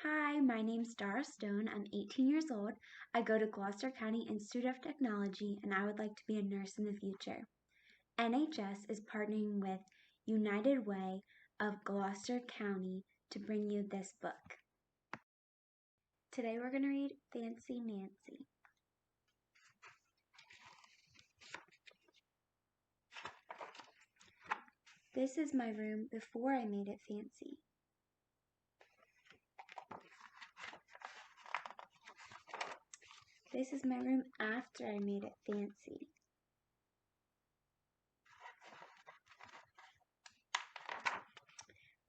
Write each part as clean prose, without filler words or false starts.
Hi, my name's Dara Stone. I'm 18 years old. I go to Gloucester County Institute of Technology, and I would like to be a nurse in the future. NHS is partnering with United Way of Gloucester County to bring you this book. Today we're going to read Fancy Nancy. This is my room before I made it fancy. This is my room after I made it fancy.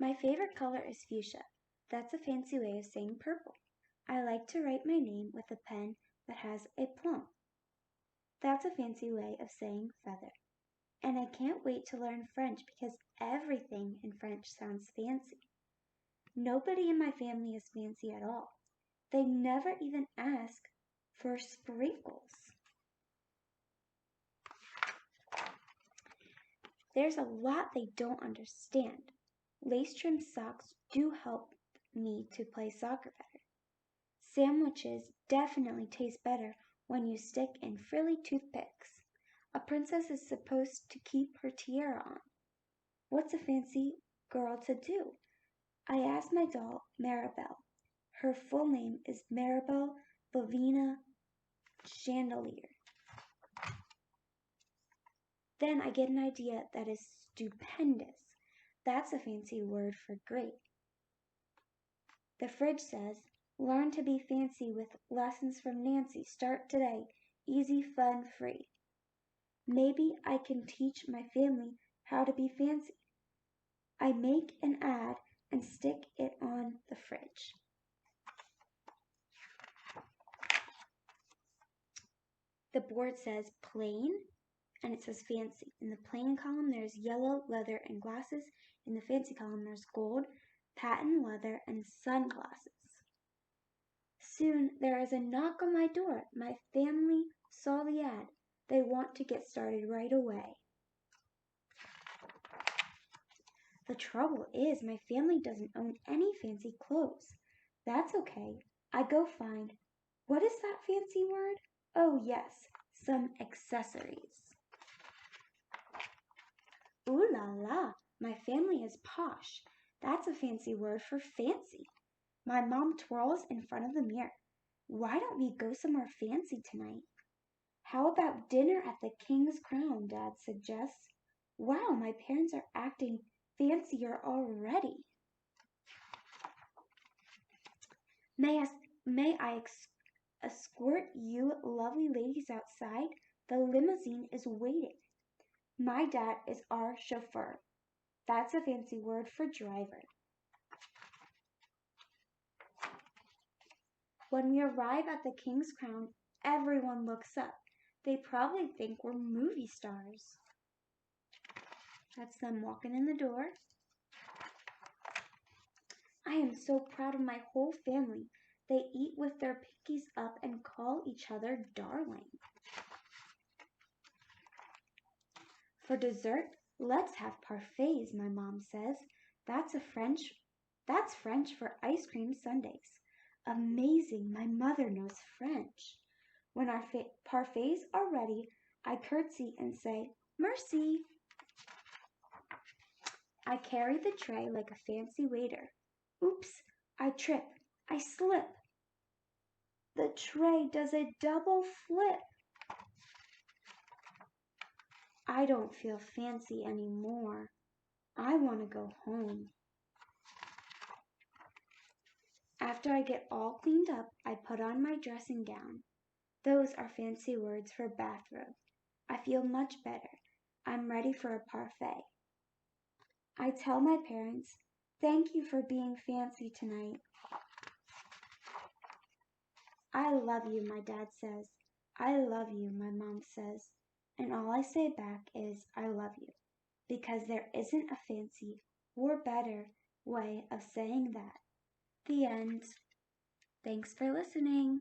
My favorite color is fuchsia. That's a fancy way of saying purple. I like to write my name with a pen that has a plum. That's a fancy way of saying feather. And I can't wait to learn French because everything in French sounds fancy. Nobody in my family is fancy at all. They never even ask for sprinkles. There's a lot they don't understand. Lace-trimmed socks do help me to play soccer better. Sandwiches definitely taste better when you stick in frilly toothpicks. A princess is supposed to keep her tiara on. What's a fancy girl to do? I asked my doll, Maribel. Her full name is Maribel Lavina Chandelier. Then I get an idea that is stupendous. That's a fancy word for great. The fridge says, learn to be fancy with lessons from Nancy. Start today. Easy, fun, free. Maybe I can teach my family how to be fancy. I make an ad and stick it on the fridge. The board says plain and it says fancy. In the plain column there's yellow, leather, and glasses. In the fancy column there's gold, patent leather, and sunglasses. Soon there is a knock on my door. My family saw the ad. They want to get started right away. The trouble is my family doesn't own any fancy clothes. That's okay. I go find, what is that fancy word? Oh yes, some accessories. Ooh la la, my family is posh. That's a fancy word for fancy. My mom twirls in front of the mirror. Why don't we go somewhere fancy tonight? How about dinner at the King's Crown, Dad suggests. Wow, my parents are acting fancier already. May I escort you lovely ladies outside? The limousine is waiting. My dad is our chauffeur. That's a fancy word for driver. When we arrive at the King's Crown, everyone looks up. They probably think we're movie stars. That's them walking in the door. I am so proud of my whole family. They eat with their pinkies up and call each other darling. For dessert, let's have parfaits, my mom says. That's French for ice cream sundaes. Amazing, my mother knows French. When our parfaits are ready, I curtsy and say, merci. I carry the tray like a fancy waiter. Oops, I trip, I slip. The tray does a double flip. I don't feel fancy anymore. I want to go home. After I get all cleaned up, I put on my dressing gown. Those are fancy words for bathrobe. I feel much better. I'm ready for a parfait. I tell my parents, thank you for being fancy tonight. I love you, my dad says. I love you, my mom says. And all I say back is, I love you. Because there isn't a fancy or better way of saying that. The end. Thanks for listening.